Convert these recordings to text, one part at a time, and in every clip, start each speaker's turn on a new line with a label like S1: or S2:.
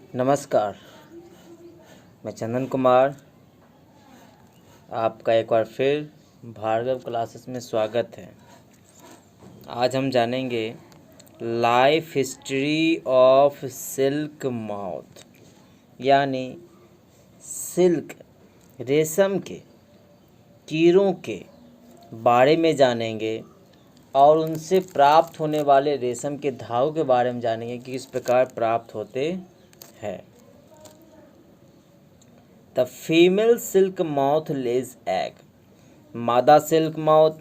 S1: नमस्कार, मैं चंदन कुमार। आपका एक बार फिर भार्गव क्लासेस में स्वागत है। आज हम जानेंगे life history of silk mouth, यानी सिल्क रेशम के कीड़ों के बारे में जानेंगे और उनसे प्राप्त होने वाले रेशम के धागों के बारे में जानेंगे कि किस प्रकार प्राप्त होते है। The female silk moth lays egg, मादा सिल्क माउथ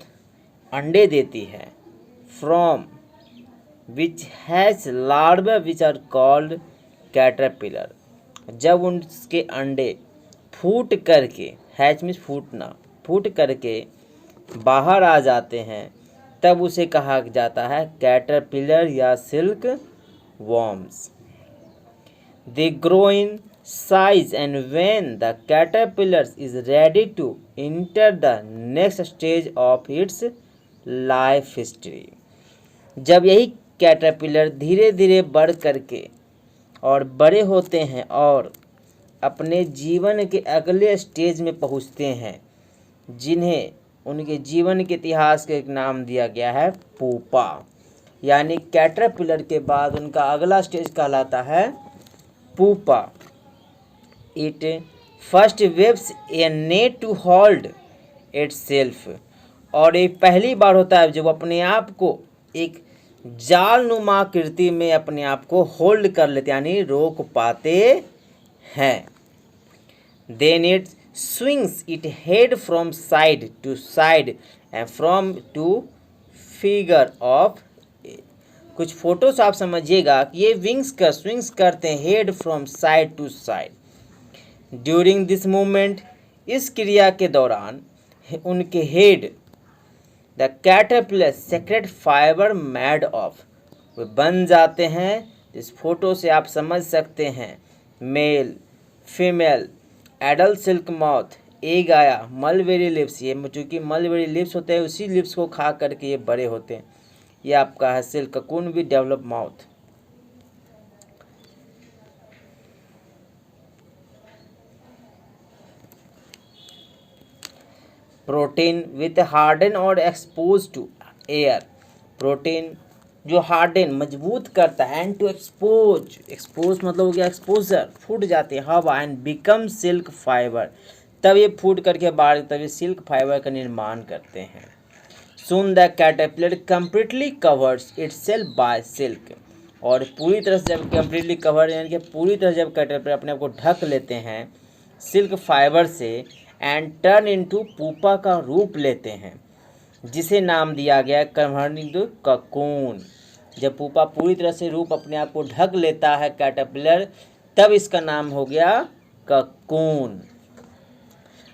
S1: अंडे देती है। From which has larva which are called caterpillar, जब उसके अंडे फूट करके, हैच मीन्स फूटना, फूट करके बाहर आ जाते हैं तब उसे कहा जाता है कैटरपिलर या silk worms. They grow in size, and when the caterpillar is ready to enter the next stage of its life history, जब यही कैटरपिलर धीरे धीरे बढ़ करके और बड़े होते हैं और अपने जीवन के अगले स्टेज में पहुंचते हैं, जिन्हें उनके जीवन के इतिहास का एक नाम दिया गया है पूपा, यानी कैटरपिलर के बाद उनका अगला स्टेज कहलाता है pupa. It first weaves a net to hold itself, और ये पहली बार होता है जब अपने आप को एक जाल नुमा आकृति में अपने आप को होल्ड कर लेते यानी रोक पाते हैं। Then it swings its head from side to side and from to figure of, कुछ फोटोस आप समझिएगा कि ये स्विंग्स करते हैं head from side to side. During this movement, इस क्रिया के दौरान उनके head the caterpillar secrete fibre made of, वे बन जाते हैं। इस फोटो से आप समझ सकते हैं male female adult silk mouth egg आया मलबेरी लिप्स, ये चूँकि मलबेरी लिप्स होते हैं उसी लिप्स को खा करके ये बड़े होते हैं। ये आपका है silk cocoon with develop mouth. Protein with harden और एक्सपोज टू एयर, प्रोटीन जो हार्डन मजबूत करता है एंड टू एक्सपोज मतलब हो गया एक्सपोजर, फूट जाते हैं हवा, एंड बिकम सिल्क फाइबर, तब ये फूट करके बाहर तब ये सिल्क फाइबर का निर्माण करते हैं। Soon the caterpillar completely covers itself by silk, और पूरी तरह से जब कम्प्लीटली कवर यानी कि पूरी तरह जब कैटरपिलर अपने आप को ढक लेते हैं सिल्क फाइबर से, एंड टर्न इनटू पूपा का रूप लेते हैं, जिसे नाम दिया गया कन्वर्टिंग टू ककून। जब पूपा पूरी तरह से रूप अपने आप को ढक लेता है कैटरपिलर, तब इसका नाम हो गया cocoon.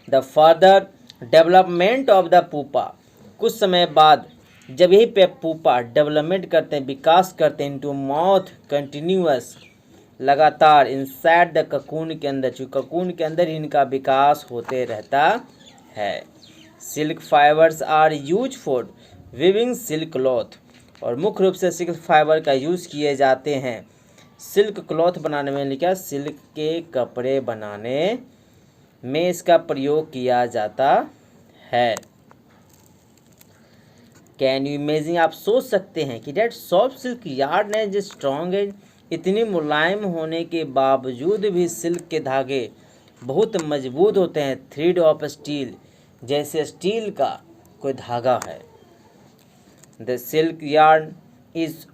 S1: The further development of the pupa, कुछ समय बाद जब यही पे पूपा डेवलपमेंट करते हैं, विकास करते हैं, इनटू माउथ कंटिन्यूअस, लगातार इनसाइड द ककून के अंदर, चूँकि ककून के अंदर ही इनका विकास होते रहता है। Silk fibres are use for weaving silk cloth, और मुख्य रूप से सिल्क फाइबर का यूज़ किए जाते हैं सिल्क क्लॉथ बनाने में, लिखा सिल्क के कपड़े बनाने में इसका प्रयोग किया जाता है। कैन यू इमेजिन, आप सोच सकते हैं कि that soft silk yarn as strong as, इतनी मुलायम होने के बावजूद भी सिल्क के धागे बहुत मजबूत होते हैं। थ्रेड ऑफ स्टील, जैसे स्टील का कोई धागा है। The silk yarn is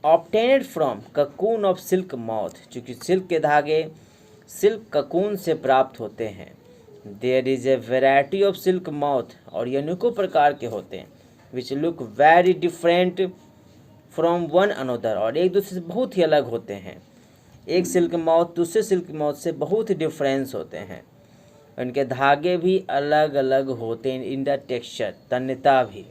S1: obtained from cocoon of silk moth, चूँकि सिल्क के धागे सिल्क ककून से प्राप्त होते हैं। There is a variety of silk moth, और ये अनेकों प्रकार के होते हैं, which look very different from one another, और एक दूसरे से बहुत ही अलग होते हैं। एक सिल्क माउथ दूसरे सिल्क माउथ से बहुत ही डिफरेंस होते हैं। उनके धागे भी अलग अलग होते हैं इन द टेक्सचर, तन्यता भी,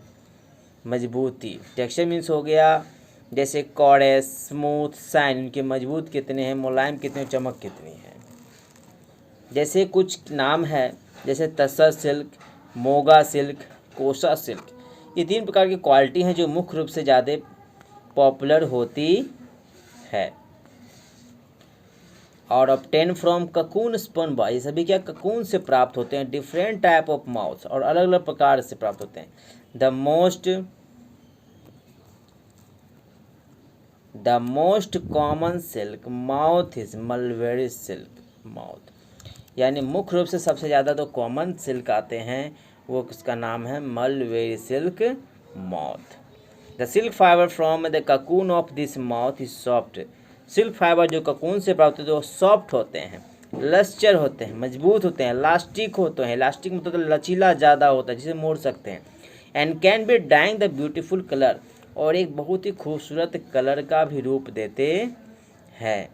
S1: मजबूती। टेक्सचर मीन्स हो गया जैसे कौड़े, स्मूथ, शाइन, उनके मजबूत कितने हैं, मुलायम कितने, चमक कितनी है। जैसे कुछ नाम है जैसे तसर सिल्क, मोगा सिल्क, कोसा सिल्क, ये 3 प्रकार की क्वालिटी हैं जो मुख्य रूप से ज़्यादा पॉपुलर होती है। और obtain from cocoon spun by, ये सभी क्या ककून से प्राप्त होते हैं। डिफरेंट टाइप ऑफ माउथ, और अलग अलग प्रकार से प्राप्त होते हैं। The most common silk mouth is mulberry silk mouth, यानी मुख्य रूप से सबसे ज़्यादा तो कॉमन सिल्क आते हैं, वो उसका नाम है mulberry silk mouth. The silk fibre from the cocoon of this mouth is soft, silk fibre जो ककून से प्राप्त होते हैं वो सॉफ्ट होते हैं, लस्चर होते हैं, मजबूत होते हैं, इलास्टिक होते हैं। इलास्टिक मतलब तो लचीला ज़्यादा होता है, जिसे मोड़ सकते हैं। And can be dyeing the beautiful colour, और एक बहुत ही खूबसूरत कलर का भी रूप देते हैं।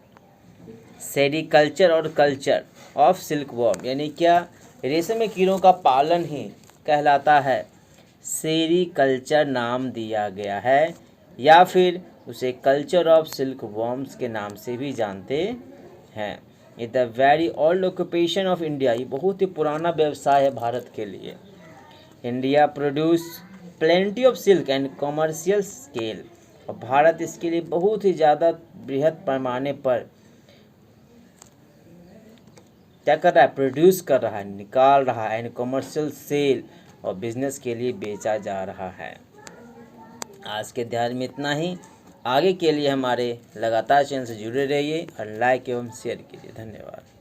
S1: सेरिकल्चर और कल्चर ऑफ सिल्क वॉर्म, यानी क्या रेशम के कीड़ों का पालन ही कहलाता है। सेरिकल्चर नाम दिया गया है, या फिर उसे कल्चर ऑफ सिल्क वॉर्म्स के नाम से भी जानते हैं। ये the very old occupation of India, ये बहुत ही पुराना व्यवसाय है भारत के लिए। India produce plenty of silk and commercial scale, और भारत इसके लिए बहुत ही ज़्यादा बृहद पैमाने पर क्या कर रहा है, प्रोड्यूस कर रहा है, निकाल रहा है, एंड कॉमर्शियल सेल, और बिजनेस के लिए बेचा जा रहा है। आज के ध्यान में इतना ही। आगे के लिए हमारे लगातार चैनल से जुड़े रहिए और लाइक एवं शेयर कीजिए। धन्यवाद।